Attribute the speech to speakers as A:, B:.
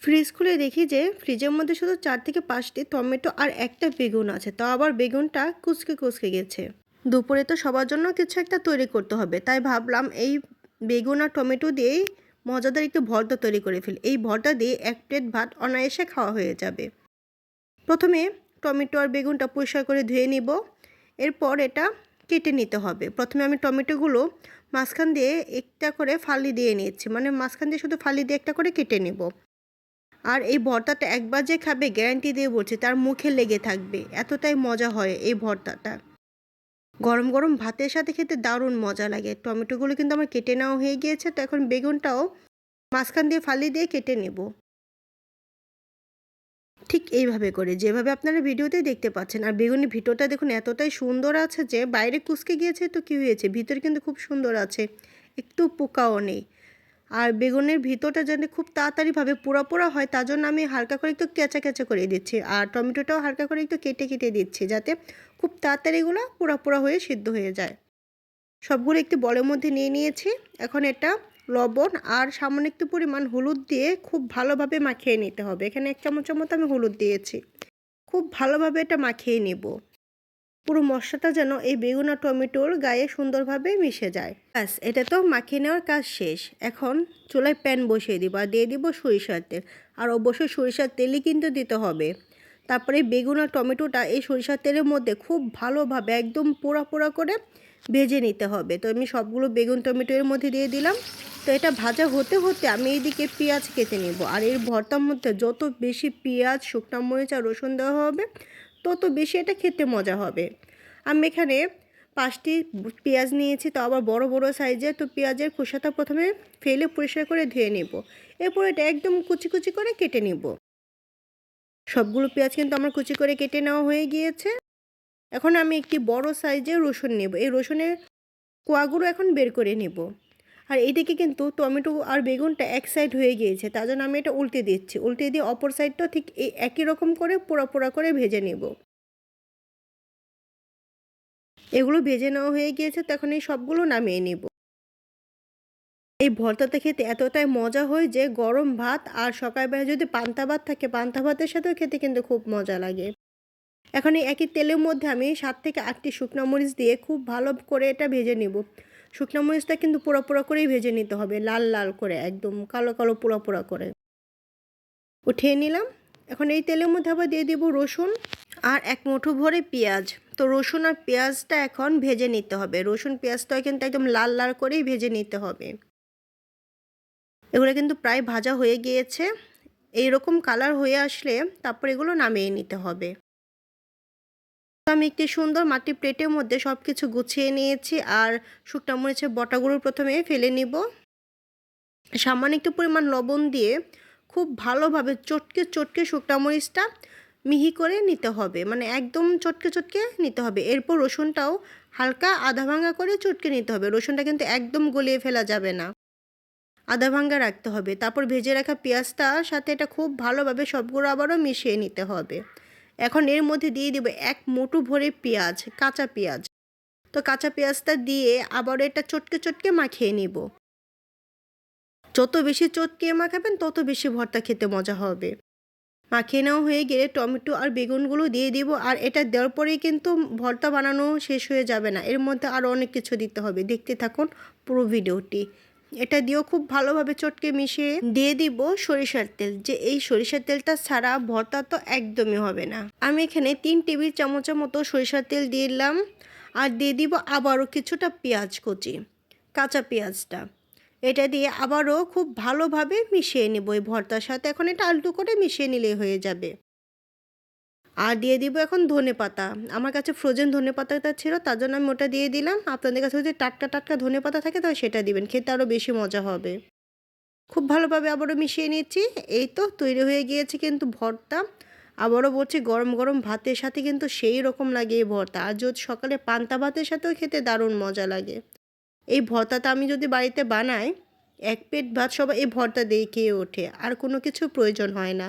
A: Fridge খুলে দেখি যে ফ্রিজের মধ্যে শুধু 4 থেকে 5টি টমেটো আর একটা বেগুন আছে। তাও আবার বেগুনটা কুঁচকে কুঁচকে গেছে। দুপুরে তো সবার জন্য কিছু একটা তৈরি করতে হবে। তাই ভাবলাম এই বেগুন আর টমেটো দিয়েই মজাদার একটু ভর্তা তৈরি করে ফেলি। এই ভর্তা দিয়ে 1 প্লেট ভাত অনায়াসে খাওয়া হয়ে যাবে। প্রথমে টমেটো আর বেগুনটা পরিষ্কার করে ধুয়ে নিব। এরপর এটা কেটে নিতে হবে। প্রথমে আমি টমেটোগুলো মাঝখান দিয়ে একটা করে ফালি দিয়ে নিচ্ছি। মানে মাঝখান দিয়ে শুধু ফালি দিয়ে একটা করে কেটে নেব। আর এই ভর্তাটা একবার যে খাবে গ্যারান্টি দিয়ে বলছি তার মুখে লেগে থাকবে, এতটাই মজা হয় এই ভর্তাটা। গরম গরম ভাতের সাথে খেতে দারুণ মজা লাগে। টমেটোগুলো কিন্তু আমার কেটে নেওয়া হয়ে গিয়েছে, তো এখন বেগুনটাও মাঝখান দিয়ে ফালি দিয়ে কেটে নেব। ঠিক এইভাবে করে যেভাবে আপনারা ভিডিওতে দেখতে পাচ্ছেন। আর বেগুনের ভিতরটা দেখুন এতটাই সুন্দর আছে যে বাইরে কুঁচকে গিয়েছে তো কী হয়েছে, ভিতরে কিন্তু খুব সুন্দর আছে, একটু পোকাও নেই। আর বেগুনের ভিতরটা যেন খুব তাড়াতাড়িভাবে পোড়া পোড়া হয় তার জন্য আমি হালকা করে একটু কেঁচা কেঁচা করে দিচ্ছি। আর টমেটোটাও হালকা করে একটু কেটে কেটে দিচ্ছি যাতে খুব তাড়াতাড়ি এগুলো পোড়া পোড়া হয়ে সিদ্ধ হয়ে যায়। সবগুলো একটু বলের মধ্যে নিয়ে নিয়েছি। এখন এটা লবণ আর সামান্য একটু পরিমাণ হলুদ দিয়ে খুব ভালোভাবে মাখিয়ে নিতে হবে। এখানে 1 চামচের মতো আমি হলুদ দিয়েছি। খুব ভালোভাবে এটা মাখিয়ে নেব। পুরো মশলাটা যেন এই বেগুন আর টমেটোর গায়ে সুন্দরভাবে মিশে যায়। ব্যাস, এটা তো মাখিয়ে নেওয়ার কাজ শেষ। এখন চুলায় প্যান বসিয়ে দিব আর দিয়ে দিব সরিষার তেল। আর অবশ্যই সরিষার তেলই কিন্তু দিতে হবে। তারপরে বেগুন আর টমেটোটা এই সরিষার তেলের মধ্যে খুব ভালোভাবে একদম পোড়া পোড়া করে ভেজে নিতে হবে। তো আমি সবগুলো বেগুন টমেটো এর মধ্যে দিয়ে দিলাম। তো এটা ভাজা হতে হতে আমি এইদিকে পেঁয়াজ কেটে নেব। আর এর ভর্তার মধ্যে যত বেশি পেঁয়াজ, শুকনো মরিচ আর রসুন দেওয়া হবে তত বেশি এটা খেতে মজা হবে। আমি এখানে 5টি পেঁয়াজ নিয়েছি, তো আবার বড় বড় সাইজের। তো পেঁয়াজের খোসাটা প্রথমে ফেলে পরিষ্কার করে ধুয়ে নেব। এরপর এটা একদম কুচি কুচি করে কেটে নেব। সবগুলো পেঁয়াজ কিন্তু আমার কুচি করে কেটে নেওয়া হয়ে গিয়েছে। এখন আমি একটি বড় সাইজের রসুন নেব। এই রসুনের কোয়াগুলো এখন বের করে নেব। আর এইদিকে কিন্তু টমেটো আর বেগুনটা এক সাইড হয়ে গিয়েছে, তার জন্য আমি এটা উল্টে দিচ্ছি। উল্টে দিয়ে অপর সাইডটাও ঠিক এই একই রকম করে পোড়া পোড়া করে ভেজে নেব। এগুলো ভেজে নেওয়া হয়ে গিয়েছে, তো এখন এই সবগুলো নামিয়ে নেব। এই ভর্তাটা খেতে এতটাই মজা হয় যে গরম ভাত আর সকালবেলা যদি পান্তা ভাত থাকে পান্তা ভাতের সাথেও খেতে কিন্তু খুব মজা লাগে। এখন এই একই তেলের মধ্যে আমি 7 থেকে 8টি শুকনো মরিচ দিয়ে খুব ভালো করে এটা ভেজে নেব। শুকনো মরিচটা কিন্তু পোড়া পোড়া করেই ভেজে নিতে হবে, লাল লাল করে, একদম কালো কালো পোড়া পোড়া করে উঠিয়ে নিলাম। এখন এই তেলের মধ্যে আবার দিয়ে দেব রসুন আর 1 মুঠো ভরে পেঁয়াজ। তো রসুন আর পেঁয়াজটা এখন ভেজে নিতে হবে। রসুন পেঁয়াজটা কিন্তু একদম লাল লাল করেই ভেজে নিতে হবে। এগুলো কিন্তু প্রায় ভাজা হয়ে গিয়েছে। এইরকম কালার হয়ে আসলে তারপর এগুলো নামিয়ে নিতে হবে। আমি একটি সুন্দর মাটির প্লেটের মধ্যে সব কিছু গুছিয়ে নিয়েছি। আর শুকনো মরিচের বটাগুলো প্রথমে ফেলে নিব। সামান্য একটু পরিমাণ লবণ দিয়ে খুব ভালোভাবে চটকে চটকে শুকনো মরিচটা মিহি করে নিতে হবে, মানে একদম চটকে চটকে নিতে হবে। এরপর রসুনটাও হালকা আধা ভাঙা করে চটকে নিতে হবে। রসুনটা কিন্তু একদম গলিয়ে ফেলা যাবে না, আধা ভাঙা রাখতে হবে। তারপর ভেজে রাখা পেঁয়াজটার সাথে এটা খুব ভালোভাবে সবগুলো আবারও মিশিয়ে নিতে হবে। এখন এর মধ্যে দিয়ে দেব 1 মুঠো ভরে পেঁয়াজ, কাঁচা পেঁয়াজ। তো কাঁচা পেঁয়াজটা দিয়ে আবারও এটা চটকে চটকে মাখিয়ে নিব। যত বেশি চটকে মাখাবেন তত বেশি ভর্তা খেতে মজা হবে। মাখিয়ে নেওয়া হয়ে গেলে টমেটো আর বেগুনগুলো দিয়ে দিব। আর এটা দেওয়ার পরেই কিন্তু ভর্তা বানানো শেষ হয়ে যাবে না, এর মধ্যে আরও অনেক কিছু দিতে হবে। দেখতে থাকুন পুরো ভিডিওটি। এটা দিয়েও খুব ভালোভাবে চটকে মিশিয়ে দিয়ে দিব সরিষার তেল। যে এই সরিষার তেলটা ছাড়া ভর্তা তো একদমই হবে না। আমি এখানে 3 টেবিল চামচের মতো সরিষার তেল দিলাম। আর দিয়ে দিব আবারও কিছুটা পেঁয়াজ কুচি, কাঁচা পেঁয়াজটা। এটা দিয়ে আবারও খুব ভালোভাবে মিশিয়ে নেব এই ভর্তার সাথে। এখন এটা আলটু করে মিশিয়ে নিলেই হয়ে যাবে। আর দিয়ে দিব এখন ধনেপাতা। আমার কাছে ফ্রোজেন ধনেপাতাটা ছিল তার জন্য আমি ওটা দিয়ে দিলাম। আপনাদের কাছে যদি টাটকা টাটকা ধনেপাতা থাকে তাহলে সেটা দিবেন, খেতে আরও বেশি মজা হবে। খুব ভালোভাবে আবারও মিশিয়ে নিচ্ছি। এই তো তৈরি হয়ে গিয়েছে কিন্তু ভর্তা। আবারও বলছি গরম গরম ভাতের সাথে কিন্তু সেই রকম লাগে এই ভর্তা। আর যদি সকালে পান্তা ভাতের সাথেও খেতে দারুণ মজা লাগে। এই ভর্তাটা আমি যদি বাড়িতে বানাই 1 প্লেট ভাত সবাই এই ভর্তা দিয়ে খেয়ে ওঠে, আর কোনো কিছু প্রয়োজন হয় না।